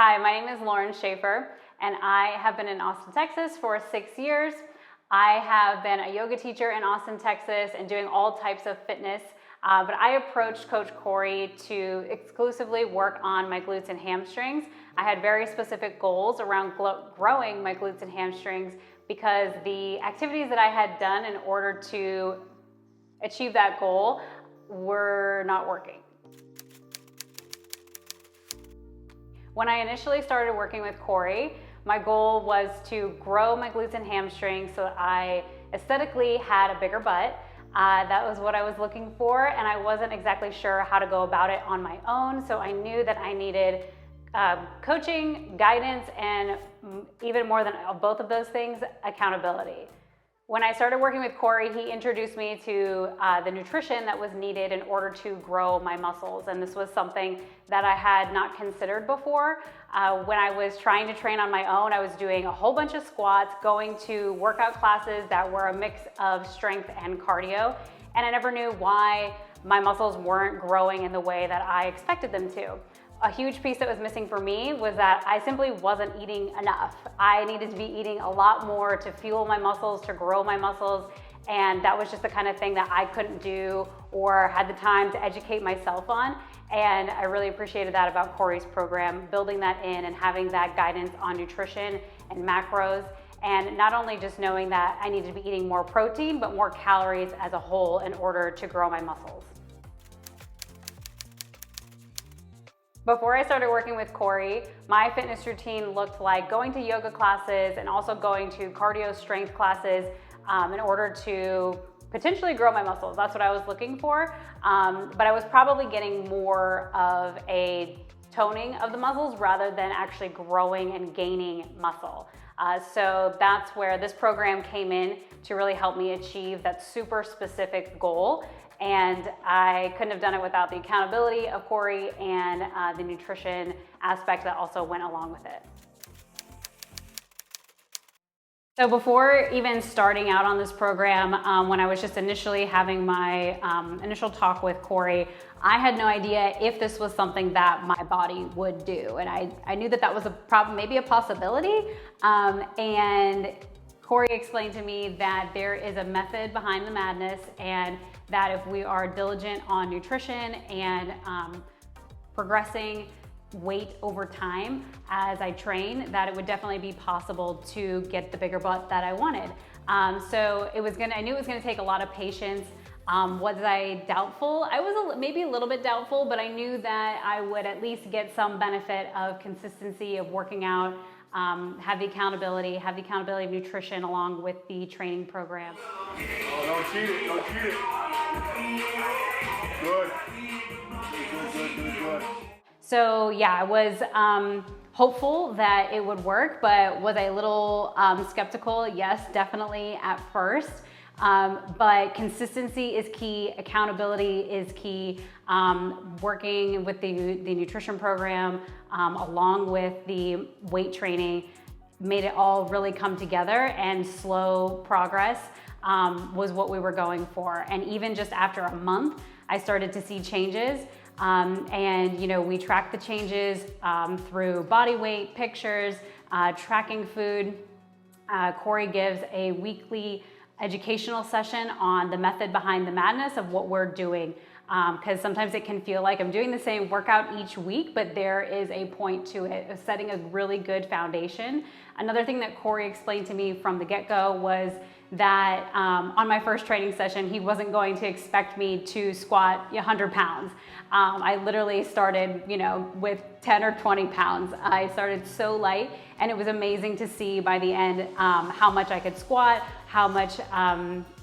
Hi, my name is Lauren Schaefer, and I have been in Austin, Texas for 6 years. I have been a yoga teacher in Austin, Texas, and doing all types of fitness. But I approached Coach Corey to exclusively work on my glutes and hamstrings. I had very specific goals around growing my glutes and hamstrings because the activities that I had done in order to achieve that goal were not working. When I initially started working with Corey, my goal was to grow my glutes and hamstrings so that I aesthetically had a bigger butt. That was what I was looking for, and I wasn't exactly sure how to go about it on my own, so I knew that I needed coaching, guidance, and even more than both of those things, accountability. When I started working with Corey, he introduced me to the nutrition that was needed in order to grow my muscles. And this was something that I had not considered before. When I was trying to train on my own, I was doing a whole bunch of squats, going to workout classes that were a mix of strength and cardio. And I never knew why my muscles weren't growing in the way that I expected them to. A huge piece that was missing for me was that I simply wasn't eating enough. I needed to be eating a lot more to fuel my muscles, to grow my muscles, and that was just the kind of thing that I couldn't do or had the time to educate myself on. And I really appreciated that about Corey's program, building that in and having that guidance on nutrition and macros, and not only just knowing that I needed to be eating more protein, but more calories as a whole in order to grow my muscles. Before I started working with Corey, my fitness routine looked like going to yoga classes and also going to cardio strength classes in order to potentially grow my muscles. That's what I was looking for. But I was probably getting more of a toning of the muscles rather than actually growing and gaining muscle. So that's where this program came in to really help me achieve that super specific goal. And I couldn't have done it without the accountability of Corey and the nutrition aspect that also went along with it. So before even starting out on this program, when I was just initially having my initial talk with Corey, I had no idea if this was something that my body would do. And I knew that that was maybe a possibility. And Corey explained to me that there is a method behind the madness, and that if we are diligent on nutrition and progressing weight over time as I train, that it would definitely be possible to get the bigger butt that I wanted. So I knew it was gonna take a lot of patience. Was I doubtful? I was maybe a little bit doubtful, but I knew that I would at least get some benefit of consistency of working out, have the accountability of nutrition along with the training program. Oh, don't cheat it, don't cheat it. Good. Good. So yeah, I was hopeful that it would work, but was I a little skeptical? Yes, definitely at first. But consistency is key, accountability is key. Working with the nutrition program along with the weight training made it all really come together, and slow progress was what we were going for. And even just after a month, I started to see changes. And we track the changes through body weight pictures, tracking food. Corey gives a weekly educational session on the method behind the madness of what we're doing. Because sometimes it can feel like I'm doing the same workout each week, but there is a point to it, of setting a really good foundation. Another thing that Corey explained to me from the get-go was that on my first training session, he wasn't going to expect me to squat 100 pounds. I literally started, with 10 or 20 pounds. I started so light, and it was amazing to see by the end how much I could squat, how much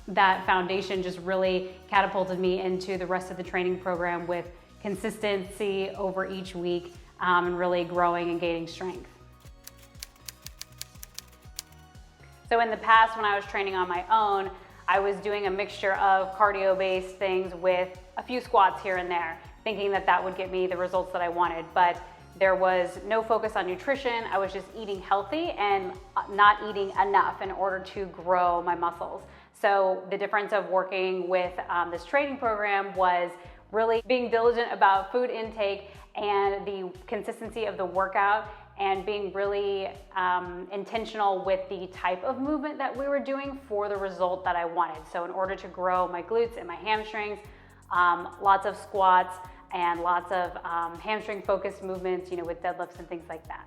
that foundation just really catapulted me into the rest of the training program with consistency over each week and really growing and gaining strength. So in the past, when I was training on my own, I was doing a mixture of cardio-based things with a few squats here and there, thinking that that would get me the results that I wanted. But there was no focus on nutrition. I was just eating healthy and not eating enough in order to grow my muscles. So the difference of working with this training program was really being diligent about food intake and the consistency of the workout, and being really intentional with the type of movement that we were doing for the result that I wanted. So in order to grow my glutes and my hamstrings, lots of squats and lots of hamstring focused movements, with deadlifts and things like that.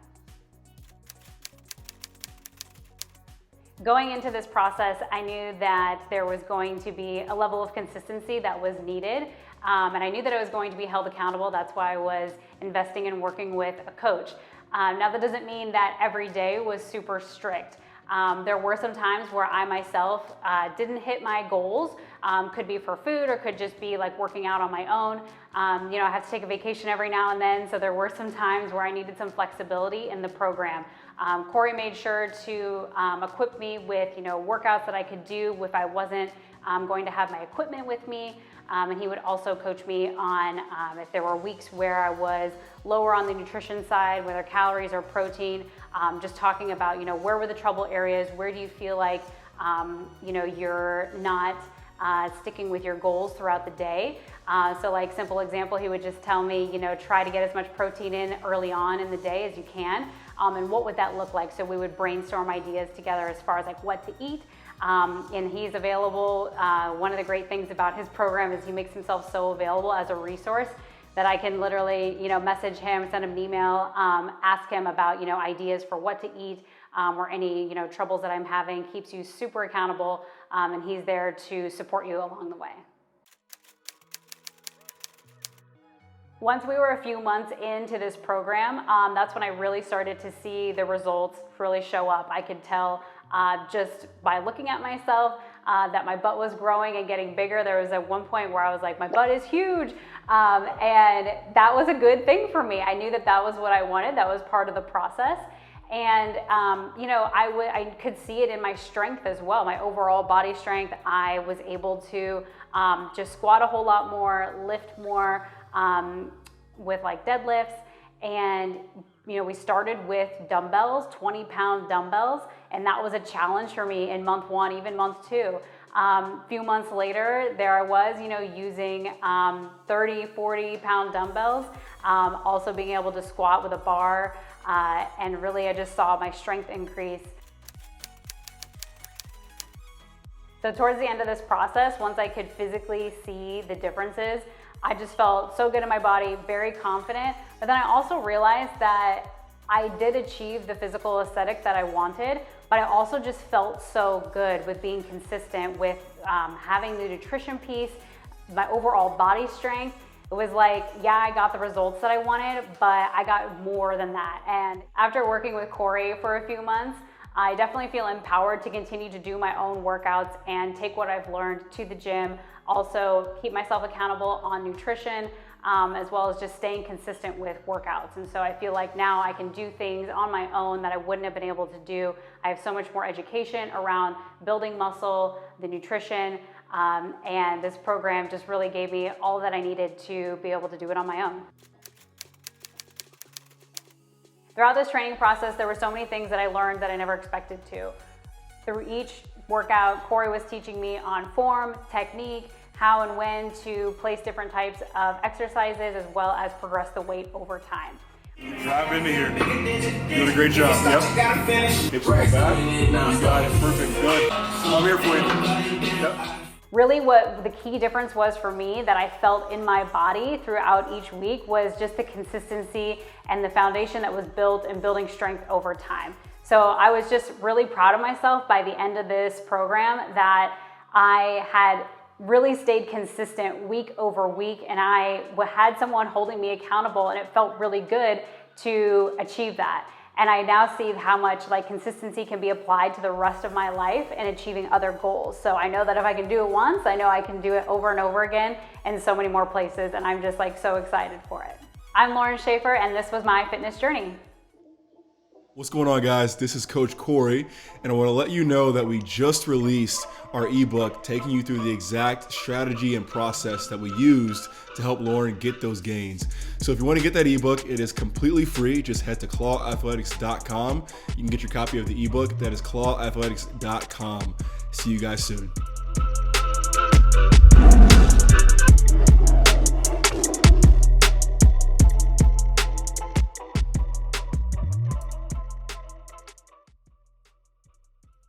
Going into this process, I knew that there was going to be a level of consistency that was needed, and I knew that I was going to be held accountable. That's why I was investing in working with a coach. Now that doesn't mean that every day was super strict. There were some times where I myself didn't hit my goals. Could be for food or could just be like working out on my own. I have to take a vacation every now and then, so there were some times where I needed some flexibility in the program. Corey made sure to equip me with workouts that I could do if I wasn't going to have my equipment with me. And he would also coach me on if there were weeks where I was lower on the nutrition side, whether calories or protein, just talking about, where were the trouble areas, where do you feel like, you're not sticking with your goals throughout the day. So like simple example, he would just tell me, try to get as much protein in early on in the day as you can. And what would that look like? So we would brainstorm ideas together as far as like what to eat. And he's available. One of the great things about his program is he makes himself so available as a resource that I can literally, message him, send him an email, ask him about, ideas for what to eat, or any, troubles that I'm having. Keeps you super accountable, and he's there to support you along the way. Once we were a few months into this program, that's when I really started to see the results really show up. I could tell just by looking at myself that my butt was growing and getting bigger. There was at one point where I was like, my butt is huge. And that was a good thing for me. I knew that that was what I wanted. That was part of the process. And, I could see it in my strength as well, my overall body strength. I was able to just squat a whole lot more, lift more with like deadlifts. And, we started with dumbbells, 20-pound dumbbells, and that was a challenge for me in month 1, even month 2. Few months later, there I was, using 30, 40-pound dumbbells, also being able to squat with a bar, and really I just saw my strength increase. So towards the end of this process, once I could physically see the differences, I just felt so good in my body, very confident. But then I also realized that I did achieve the physical aesthetic that I wanted, but I also just felt so good with being consistent with having the nutrition piece, my overall body strength. It was like, yeah, I got the results that I wanted, but I got more than that. And after working with Corey for a few months, I definitely feel empowered to continue to do my own workouts and take what I've learned to the gym. Also keep myself accountable on nutrition, as well as just staying consistent with workouts. And so I feel like now I can do things on my own that I wouldn't have been able to do. I have so much more education around building muscle, the nutrition, and this program just really gave me all that I needed to be able to do it on my own. Throughout this training process, there were so many things that I learned that I never expected to. Through each workout, Corey was teaching me on form, technique, how and when to place different types of exercises, as well as progress the weight over time. Drive into here. Doing a great job. Yep. Hips go back. You got it. Perfect. Good. I'm here for you. Yep. Really what the key difference was for me that I felt in my body throughout each week was just the consistency and the foundation that was built in building strength over time. So I was just really proud of myself by the end of this program that I had really stayed consistent week over week, and I had someone holding me accountable, and it felt really good to achieve that. And I now see how much consistency can be applied to the rest of my life and achieving other goals. So I know that if I can do it once, I know I can do it over and over again in so many more places, and I'm just so excited for it. I'm Lauren Schaefer, and this was my fitness journey. What's going on, guys? This is Coach Corey, and I want to let you know that we just released our ebook taking you through the exact strategy and process that we used to help Lauren get those gains. So if you want to get that ebook, it is completely free. Just head to clawathletics.com. You can get your copy of the ebook. That is clawathletics.com. See you guys soon.